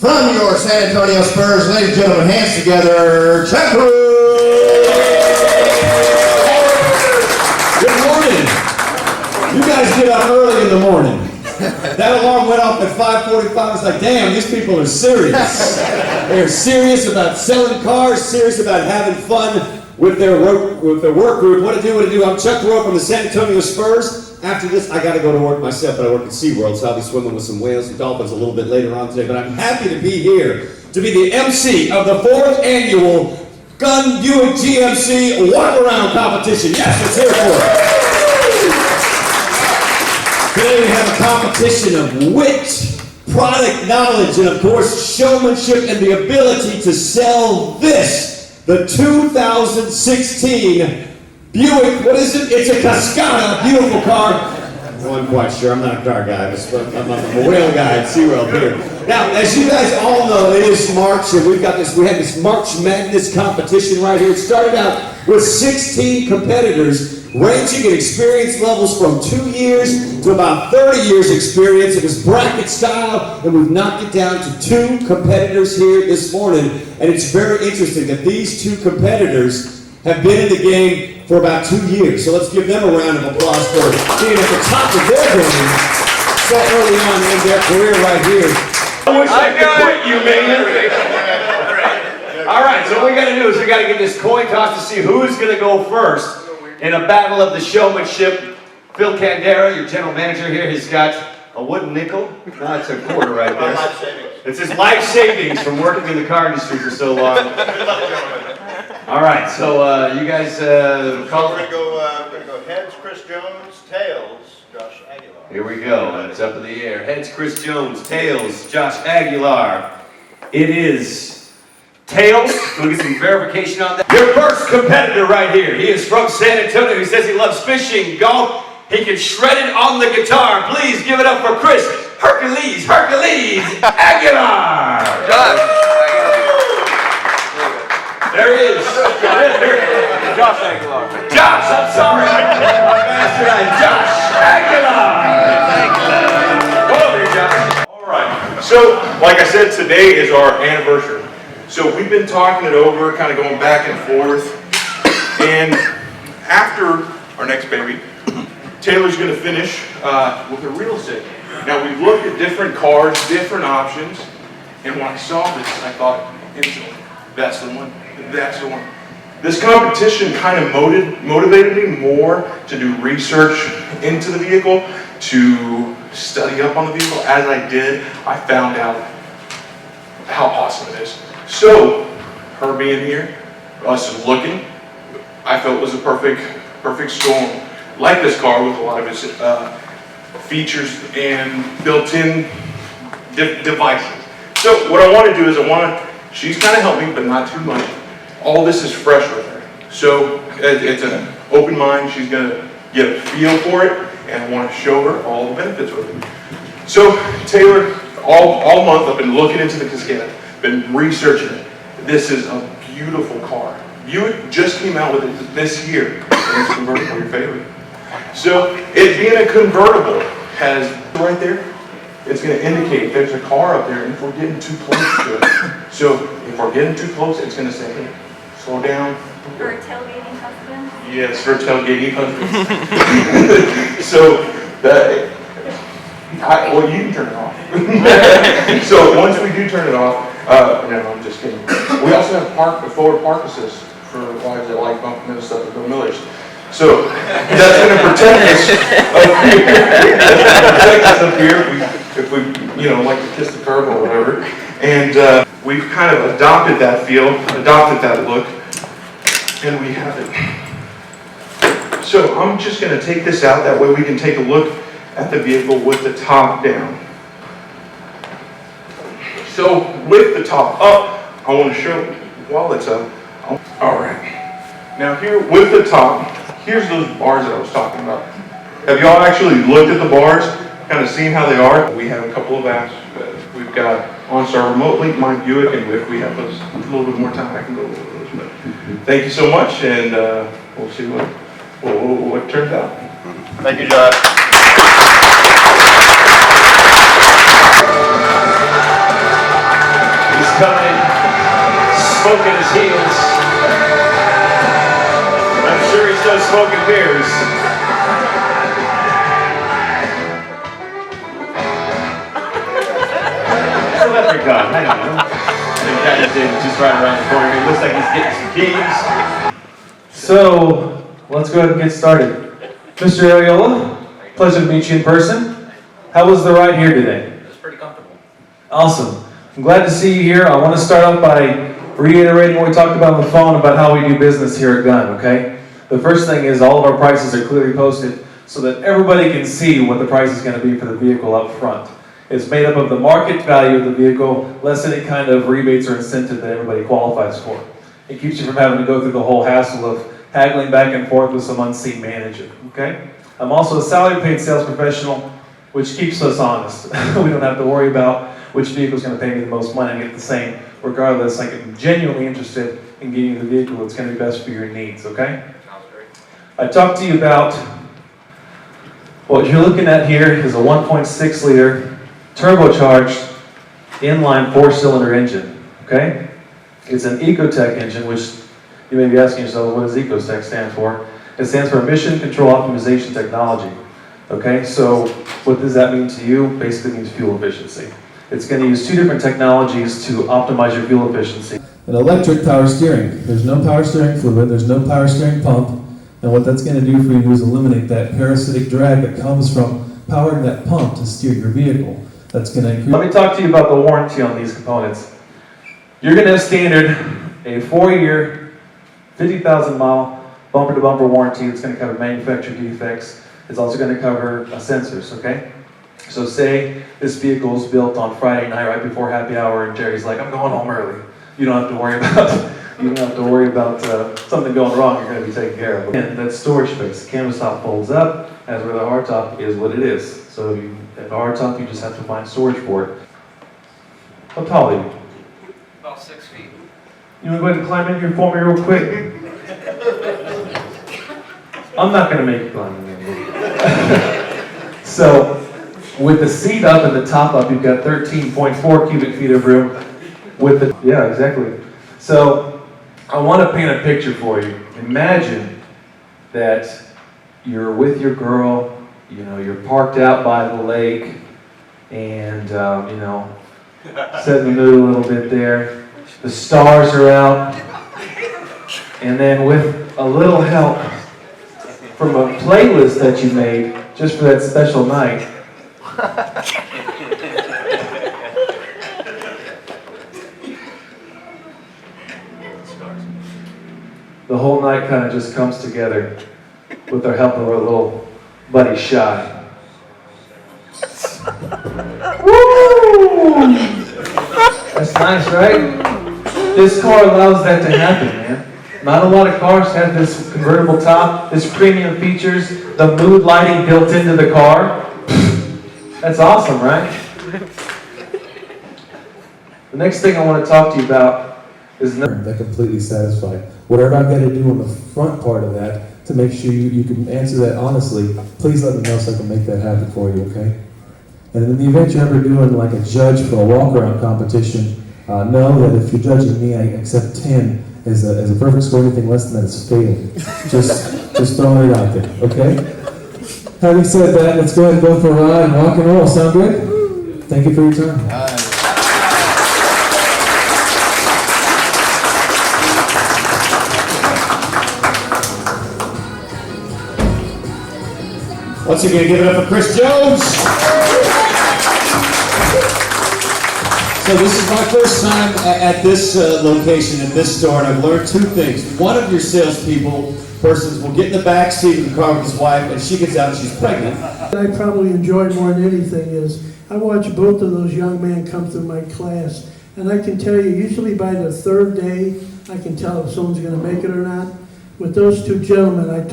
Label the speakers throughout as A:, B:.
A: From your San Antonio Spurs, ladies and gentlemen, hands together, Chuck Crew!
B: Good morning. You guys get up early in the morning. That alarm went off at 5:45. It's like, damn, these people are serious. They're serious about selling cars, serious about having fun with their work group. What to do? I'm Chuck Crew from the San Antonio Spurs. After this, I got to go to work myself, but I work at SeaWorld, so I'll be swimming with some whales and dolphins a little bit later on today. But I'm happy to be here to be the MC of the 4th annual Gunn Buick GMC Walkaround competition. Yes, let's hear it for it. Today we have a competition of wit, product knowledge, and of course showmanship and the ability to sell this, the 2016 Buick, what is it? It's a Cascada, beautiful car. Well, I'm quite sure, I'm not a car guy, I'm a whale guy at SeaWorld here. Now, as you guys all know, it is March, and we had this March Madness competition right here. It started out with 16 competitors, ranging in experience levels from 2 years to about 30 years experience. It was bracket style, and we've knocked it down to 2 competitors here this morning. And it's very interesting that these 2 competitors have been in the game for about 2 years. So let's give them a round of applause for being at the top of their game so early on in their career right here. I wish I could quit you, man. All right, so what we got to do is we got to get this coin toss to see who's going to go first in a battle of the showmanship. Phil Candera, your general manager here, he's got a wooden nickel. No, it's a quarter right there. It's his life savings from working in the car industry for so long. All right, so you guys call it.
C: We're gonna go heads, Chris Jones, tails, Josh Aguilar.
B: Here we go. It's up in the air. Heads, Chris Jones. Tails, Josh Aguilar. It is tails. We'll get some verification on that. Your first competitor right here. He is from San Antonio. He says he loves fishing, golf. He can shred it on the guitar. Please give it up for Chris Hercules Aguilar.
D: Josh.
B: There he is.
D: Josh Aguilar.
B: Josh, I'm sorry. Josh Aguilar. Go over here, Josh.
E: All right. So, like I said, today is our anniversary. So we've been talking it over, kind of going back and forth. And after our next baby, Taylor's going to finish with a real estate. Now, we've looked at different cars, different options. And when I saw this, I thought, instantly, that's the one. That's the one. This competition kind of motivated me more to do research into the vehicle, to study up on the vehicle. As I did, I found out how awesome it is. So, her being here, us looking, I felt it was a perfect storm. Like this car with a lot of its features and built-in devices. So, what I want to do is she's kind of helped me, but not too much. All this is fresh with her. So it's an open mind. She's going to get a feel for it, and I want to show her all the benefits with it. So Taylor, all month I've been looking into the Cascada, been researching it. This is a beautiful car. Buick just came out with it this year, and it's convertible, your favorite. So it being a convertible has right there. It's going to indicate there's a car up there, and if we're getting too close to it. So if we're getting too close, it's going to say, hey, slow down.
F: For a tailgating husband?
E: Yes, for tailgating husbands. So, well, you can turn it off. So once we do turn it off, no, I'm just kidding. We also have forward park assist for wives that like bumping into stuff with Bill Millers. So that's going to protect us up here. If we like to kiss the curb or whatever. And we've kind of adopted that feel, adopted that look, and we have it. So I'm just going to take this out, that way we can take a look at the vehicle with the top down. So with the top up, I want to show, while it's up, all right. Now here with the top, here's those bars that I was talking about. Have y'all actually looked at the bars? Kind of seeing how they are? We have a couple of apps. We've got OnStar Remote Link, My Buick, and if we have a little bit more time, I can go over those. But thank you so much, and we'll see what turns out.
C: Thank you, Josh.
D: smoking his heels. I'm sure he's still smoking beers. It's a leprechaun, I don't know. The guy just right around the corner. He looks like he's getting some keys.
G: So, let's go ahead and get started. Mr. Aguilar, pleasure to meet you in person. How was the ride here today?
D: It's pretty comfortable.
G: Awesome. I'm glad to see you here. I want to start off by reiterating what we talked about on the phone about how we do business here at Gunn, okay? The first thing is all of our prices are clearly posted so that everybody can see what the price is going to be for the vehicle up front. It's made up of the market value of the vehicle, less any kind of rebates or incentive that everybody qualifies for. It keeps you from having to go through the whole hassle of haggling back and forth with some unseen manager, okay? I'm also a salary paid sales professional, which keeps us honest. We don't have to worry about which vehicle is going to pay me the most money. I get the same regardless. I am genuinely interested in getting you the vehicle that's going to be best for your needs, okay?
D: Sounds great.
G: I talked to you about what you're looking at here is a 1.6 liter turbocharged inline 4-cylinder engine, okay? It's an Ecotech engine, which you may be asking yourself, what does Ecotech stand for? It stands for Emission Control Optimization Technology, okay? So what does that mean to you? Basically means fuel efficiency. It's going to use two different technologies to optimize your fuel efficiency.
H: An electric power steering. There's no power steering fluid, there's no power steering pump, and what that's going to do for you is eliminate that parasitic drag that comes from powering that pump to steer your vehicle. That's going to increase.
G: Let me talk to you about the warranty on these components. You're going to have standard a 4-year, 50,000 mile bumper-to-bumper warranty. It's going to cover manufacturer defects. It's also going to cover sensors, okay? So say this vehicle is built on Friday night right before happy hour and Jerry's like, I'm going home early. You don't have to worry about something going wrong. You're going to be taken care of. And that storage space, the canvas top folds up, as where the hard top is what it is. So at the hard top, you just have to find storage for it. How tall are you?
D: About 6 feet.
G: You want to go ahead and climb in here for me real quick? I'm not going to make you climb in here. So, with the seat up and the top up, you've got 13.4 cubic feet of room. Yeah, exactly. So, I want to paint a picture for you. Imagine that you're with your girl, you're parked out by the lake, and, set in the mood a little bit there. The stars are out, and then with a little help from a playlist that you made just for that special night, the whole night kind of just comes together with our help of our little buddy Shy. Woo! That's nice, right? This car allows that to happen, man. Not a lot of cars have this convertible top, this premium features, the mood lighting built into the car. That's awesome, right? The next thing I want to talk to you about is
H: that completely satisfied. Whatever I've got to do on the front part of that to make sure you can answer that honestly, please let me know so I can make that happen for you, okay? And in the event you're ever doing like a judge for a walk-around competition, know that if you're judging me, I accept 10 as a perfect score. Anything less than that is failing. Just throwing it out there, okay? Having said that, let's go ahead and go for a ride and rock and roll. Sound good? Thank you for your time.
B: Once again, give it up for Chris Jones. So this is my first time at this location, at this store, and I've learned two things. One of your salespeople persons will get in the back seat of the car with his wife, and she gets out and she's pregnant.
I: What I probably enjoy more than anything is I watch both of those young men come through my class, and I can tell you, usually by the third day, I can tell if someone's going to make it or not. With those two gentlemen, I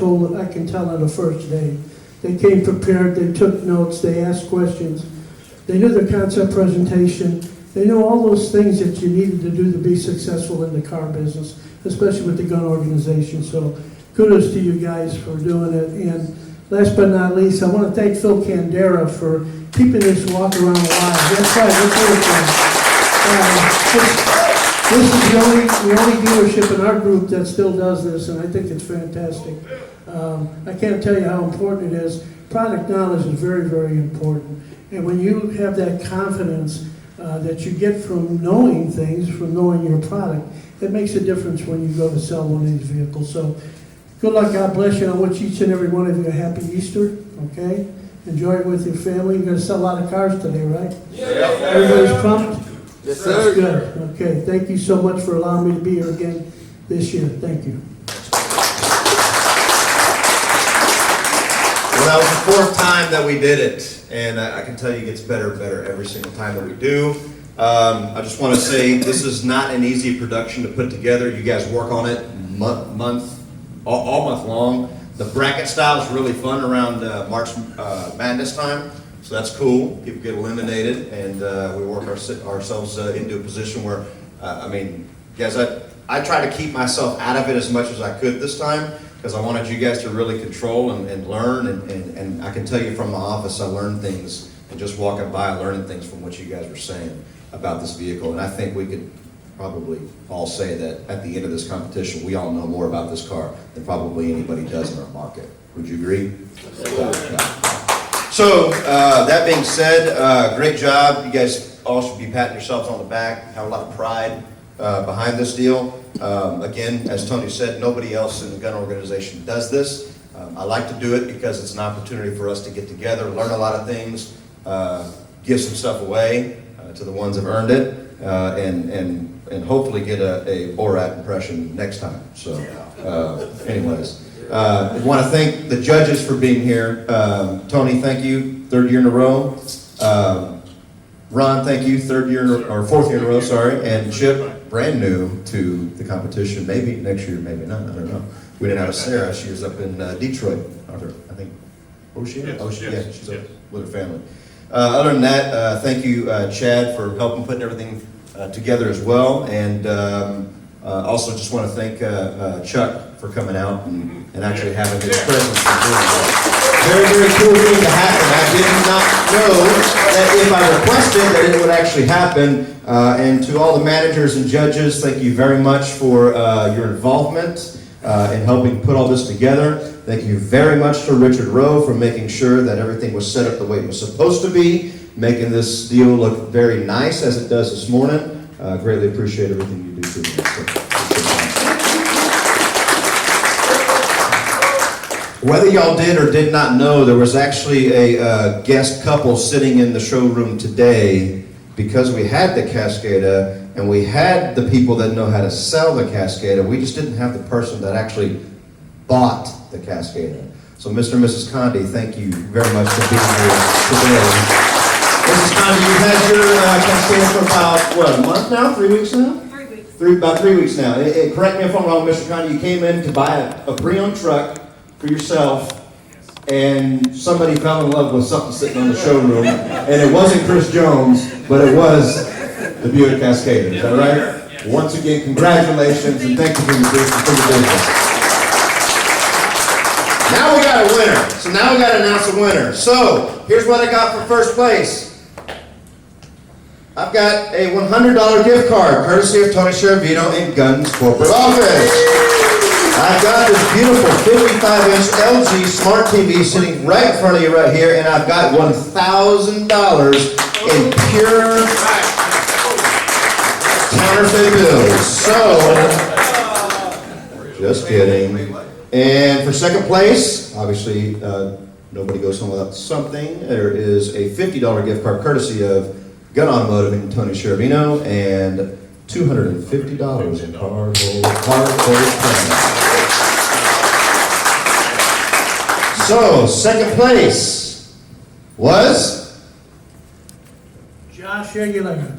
I: can tell on the first day. They came prepared, they took notes, they asked questions, they knew the concept presentation, they knew all those things that you needed to do to be successful in the car business, especially with the Gunn organization. So kudos to you guys for doing it. And last but not least, I want to thank Phil Candera for keeping this walk around alive. That's right, let's hear it for him. This is the only dealership in our group that still does this, and I think it's fantastic. I can't tell you how important it is. Product knowledge is very, very important. And when you have that confidence that you get from knowing things, from knowing your product, it makes a difference when you go to sell one of these vehicles. So good luck, God bless you. I wish each and every one of you a happy Easter, okay? Enjoy it with your family. You're gonna sell a lot of cars today, right? Yeah. Everybody's pumped?
B: Yes,
I: That's
B: sir.
I: good. Okay, thank you so much for allowing me to be here again this year. Thank you.
A: Well, that was the fourth time that we did it, and I can tell you it gets better and better every single time that we do. I just want to say this is not an easy production to put together. You guys work on it all month long. The bracket style is really fun around March Madness time, so that's cool. People get eliminated, and we work ourselves into a position where, I mean, guys, I try to keep myself out of it as much as I could this time, because I wanted you guys to really control and learn, and I can tell you from the office I learned things, and just walking by learning things from what you guys were saying about this vehicle. And I think we could probably all say that at the end of this competition we all know more about this car than probably anybody does in our market. Would you agree? So that being said, great job. You guys all should be patting yourselves on the back, have a lot of pride behind this deal. Again, as Tony said, nobody else in the gun organization does this. I like to do it because it's an opportunity for us to get together, learn a lot of things, give some stuff away to the ones that have earned it, and hopefully get a Borat impression next time. So anyways, I want to thank the judges for being here. Tony, thank you, third year in a row. Ron, thank you, fourth year in a row, sorry. And Chip, brand new to the competition, maybe next year, maybe not, I don't know. We didn't have a Sarah, she was up in Detroit, I think. Where was she?
E: Yes,
A: She's up with her family. Other than that, thank you, Chad, for helping putting everything together as well. And also just want to thank Chuck for coming out and actually having his presence and doing that. Very, very cool thing to happen. I did not know that if I requested that it would actually happen. And to all the managers and judges, thank you very much for your involvement in helping put all this together. Thank you very much to Richard Rowe for making sure that everything was set up the way it was supposed to be, making this deal look very nice as it does this morning. Greatly appreciate everything you do for me. So, whether y'all did or did not know, there was actually a guest couple sitting in the showroom today because we had the Cascada and we had the people that know how to sell the Cascada. We just didn't have the person that actually bought the Cascada. So Mr. and Mrs. Condi, thank you very much for being here today. Mrs. Condi, you've had your Cascada for about, what, a month now? 3 weeks now?
F: 3 weeks.
A: About 3 weeks now. Correct me if I'm wrong, Mr. Condi, you came in to buy a pre-owned truck for yourself, and somebody fell in love with something sitting on the showroom, and it wasn't Chris Jones, but it was the Buick Cascada. Is that right? Once again, congratulations, and thank you for your business. Now we got a winner. So now we got to announce a winner. So here's what I got for first place. I've got a $100 gift card, courtesy of Tony Shervino in Gunn's corporate office. I've got this beautiful 55-inch LG Smart TV sitting right in front of you right here, and I've got $1,000 in pure counterfeit bills. So, just kidding. And for second place, obviously nobody goes home without something. There is a $50 gift card courtesy of Gunn Automotive and Tony Shervino, and $250 in cardboard. So, second place was
I: Josh Aguilar.